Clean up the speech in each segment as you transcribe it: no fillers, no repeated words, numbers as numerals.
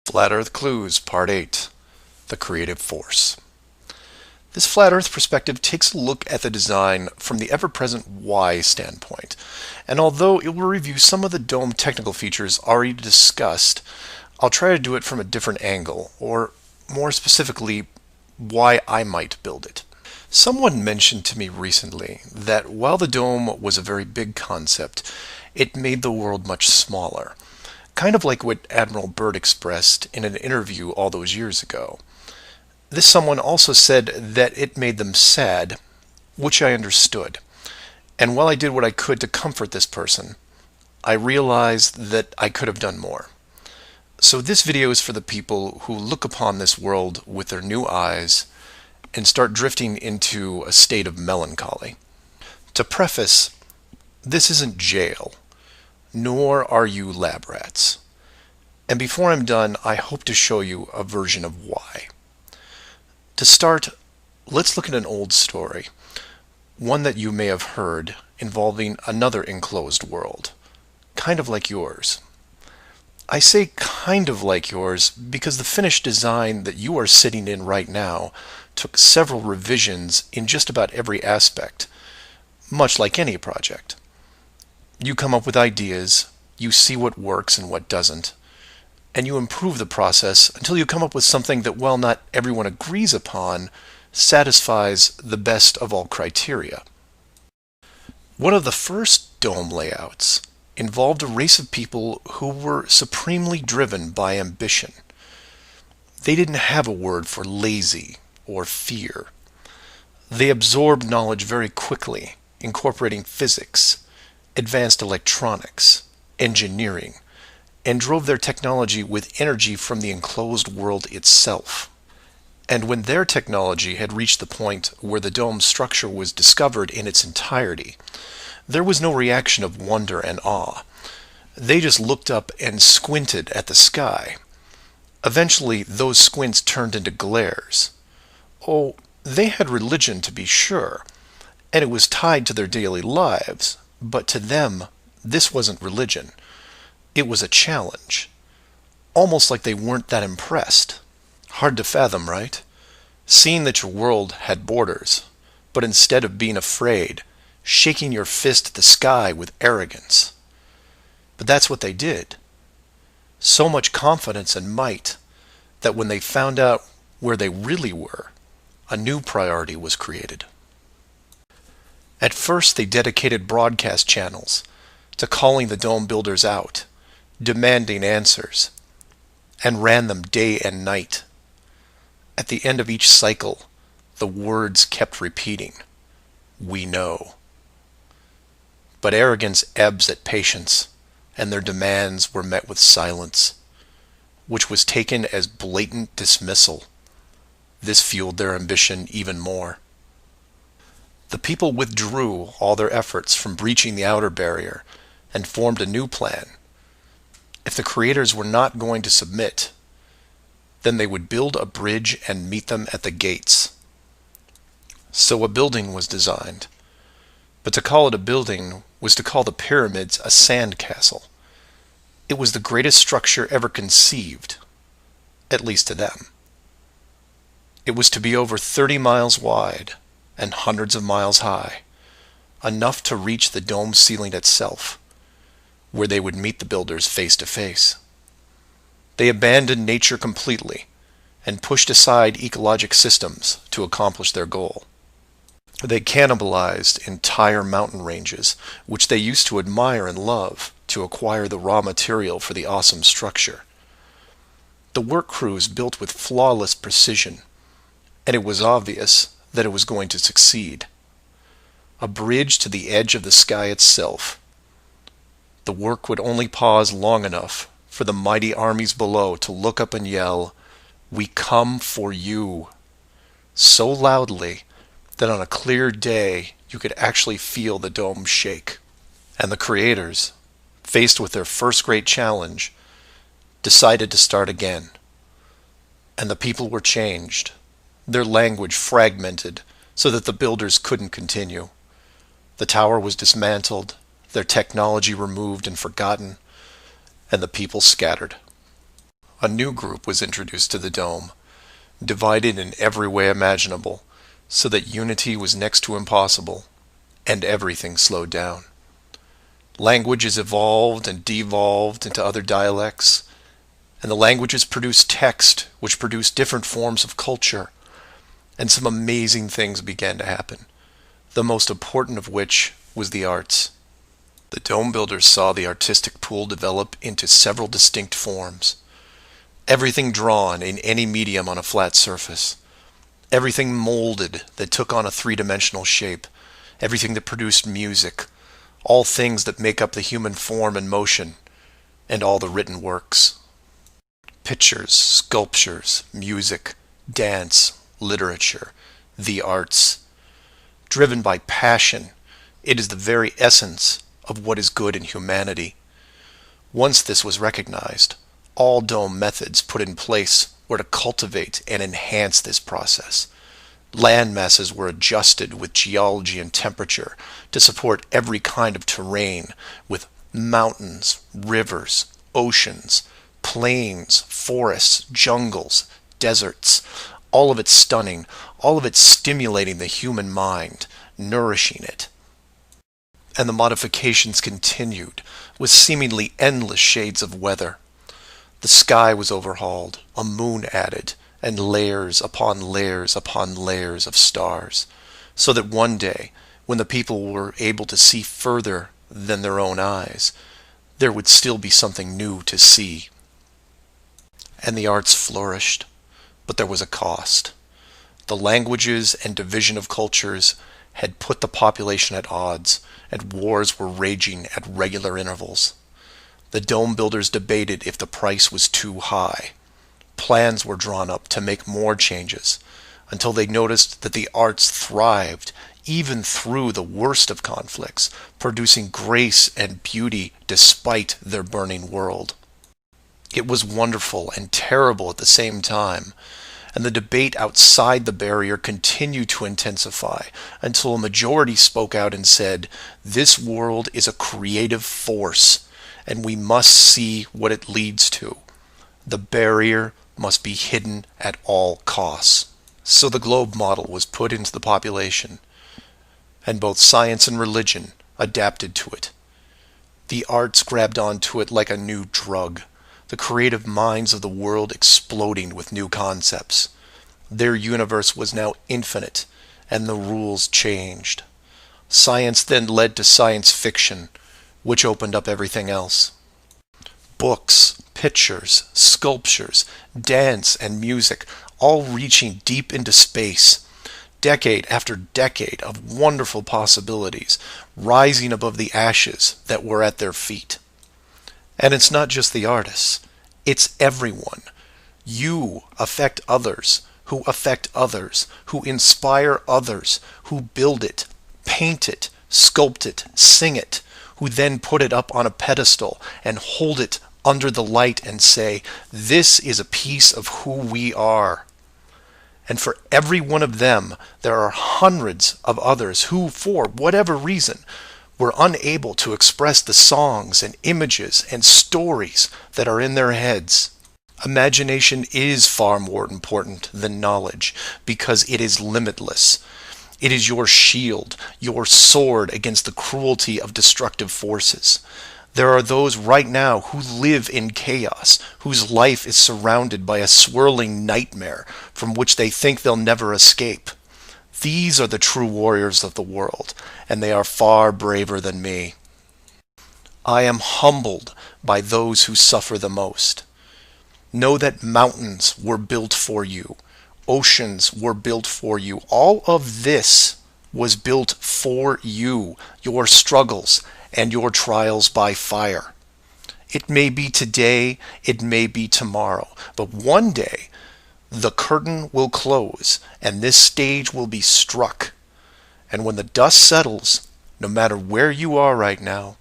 Flat Earth Clues, Part 8, The Creative Force. This Flat Earth perspective takes a look at the design from the ever-present why standpoint, and although it will review some of the dome technical features already discussed, I'll try to do it from a different angle, or more specifically, why I might build it. Someone mentioned to me recently that while the dome was a very big concept, it made the world much smaller. Kind of like what Admiral Byrd expressed in an interview all those years ago. This someone also said that it made them sad, which I understood. And while I did what I could to comfort this person, I realized that I could have done more. So this video is for the people who look upon this world with their new eyes and start drifting into a state of melancholy. To preface, this isn't jail, nor are you lab rats. And before I'm done, I hope to show you a version of why. To start, let's look at an old story, one that you may have heard, involving another enclosed world, kind of like yours. I say kind of like yours because the finished design that you are sitting in right now took several revisions in just about every aspect, much like any project. You come up with ideas, you see what works and what doesn't, and you improve the process until you come up with something that, while not everyone agrees upon, satisfies the best of all criteria. One of the first dome layouts involved a race of people who were supremely driven by ambition. They didn't have a word for lazy or fear. They absorbed knowledge very quickly, incorporating physics, advanced electronics, engineering, and drove their technology with energy from the enclosed world itself. And when their technology had reached the point where the dome's structure was discovered in its entirety, there was no reaction of wonder and awe. They just looked up and squinted at the sky. Eventually, those squints turned into glares. Oh, they had religion, to be sure, and it was tied to their daily lives, but to them, this wasn't religion. It was a challenge. Almost like they weren't that impressed. Hard to fathom, right? Seeing that your world had borders, but instead of being afraid, shaking your fist at the sky with arrogance. But that's what they did. So much confidence and might that when they found out where they really were, a new priority was created. At first, they dedicated broadcast channels to calling the dome builders out, demanding answers, and ran them day and night. At the end of each cycle, the words kept repeating, "We know." But arrogance ebbs at patience, and their demands were met with silence, which was taken as blatant dismissal. This fueled their ambition even more. The people withdrew all their efforts from breaching the outer barrier and formed a new plan. If the creators were not going to submit, then they would build a bridge and meet them at the gates. So a building was designed. But to call it a building was to call the pyramids a sand castle. It was the greatest structure ever conceived, at least to them. It was to be over 30 miles wide and hundreds of miles high, enough to reach the dome ceiling itself, where they would meet the builders face to face. They abandoned nature completely and pushed aside ecologic systems to accomplish their goal. They cannibalized entire mountain ranges, which they used to admire and love, to acquire the raw material for the awesome structure. The work crews built with flawless precision, and it was obvious that it was going to succeed. A bridge to the edge of the sky itself. The work would only pause long enough for the mighty armies below to look up and yell, "We come for you," so loudly that on a clear day you could actually feel the dome shake. And the creators, faced with their first great challenge, decided to start again. And the people were changed, their language fragmented so that the builders couldn't continue. The tower was dismantled, their technology removed and forgotten, and the people scattered. A new group was introduced to the dome, divided in every way imaginable, so that unity was next to impossible, and everything slowed down. Languages evolved and devolved into other dialects, and the languages produced text, which produced different forms of culture, and some amazing things began to happen, the most important of which was the arts. The dome builders saw the artistic pool develop into several distinct forms. Everything drawn in any medium on a flat surface. Everything molded that took on a three-dimensional shape. Everything that produced music. All things that make up the human form and motion. And all the written works. Pictures, sculptures, music, dance, literature, the arts. Driven by passion, it is the very essence of what is good in humanity. Once this was recognized, all dome methods put in place were to cultivate and enhance this process. Land masses were adjusted with geology and temperature to support every kind of terrain, with mountains, rivers, oceans, plains, forests, jungles, deserts, all of it stunning, all of it stimulating the human mind, nourishing it. And the modifications continued, with seemingly endless shades of weather. The sky was overhauled, a moon added, and layers upon layers upon layers of stars, so that one day, when the people were able to see further than their own eyes, there would still be something new to see. And the arts flourished, but there was a cost. The languages and division of cultures had put the population at odds, and wars were raging at regular intervals. The dome builders debated if the price was too high. Plans were drawn up to make more changes, until they noticed that the arts thrived even through the worst of conflicts, producing grace and beauty despite their burning world. It was wonderful and terrible at the same time, and the debate outside the barrier continued to intensify until a majority spoke out and said, "This world is a creative force, and we must see what it leads to. The barrier must be hidden at all costs." So the globe model was put into the population, and both science and religion adapted to it. The arts grabbed onto it like a new drug, the creative minds of the world exploding with new concepts. Their universe was now infinite, and the rules changed. Science then led to science fiction, which opened up everything else. Books, pictures, sculptures, dance, and music, all reaching deep into space, decade after decade of wonderful possibilities, rising above the ashes that were at their feet. And it's not just the artists, it's everyone. You affect others, who affect others, who inspire others, who build it, paint it, sculpt it, sing it, who then put it up on a pedestal and hold it under the light and say, "This is a piece of who we are." And for every one of them, there are hundreds of others who, for whatever reason, were unable to express the songs and images and stories that are in their heads. Imagination is far more important than knowledge because it is limitless. It is your shield, your sword against the cruelty of destructive forces. There are those right now who live in chaos, whose life is surrounded by a swirling nightmare from which they think they'll never escape. These are the true warriors of the world, and they are far braver than me. I am humbled by those who suffer the most. Know that mountains were built for you. Oceans were built for you. All of this was built for you, your struggles and your trials by fire. It may be today, it may be tomorrow, but one day the curtain will close and this stage will be struck. And when the dust settles, no matter where you are right now,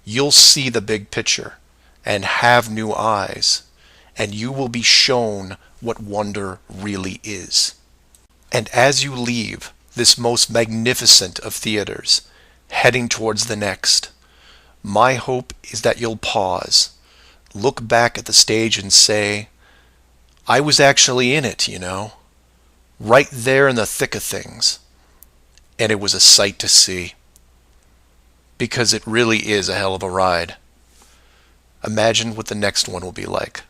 you'll see the big picture and have new eyes, and you will be shown what wonder really is. And as you leave this most magnificent of theaters, heading towards the next, my hope is that you'll pause, look back at the stage and say, I was actually in it, right there in the thick of things. And it was a sight to see, because it really is a hell of a ride. Imagine what the next one will be like.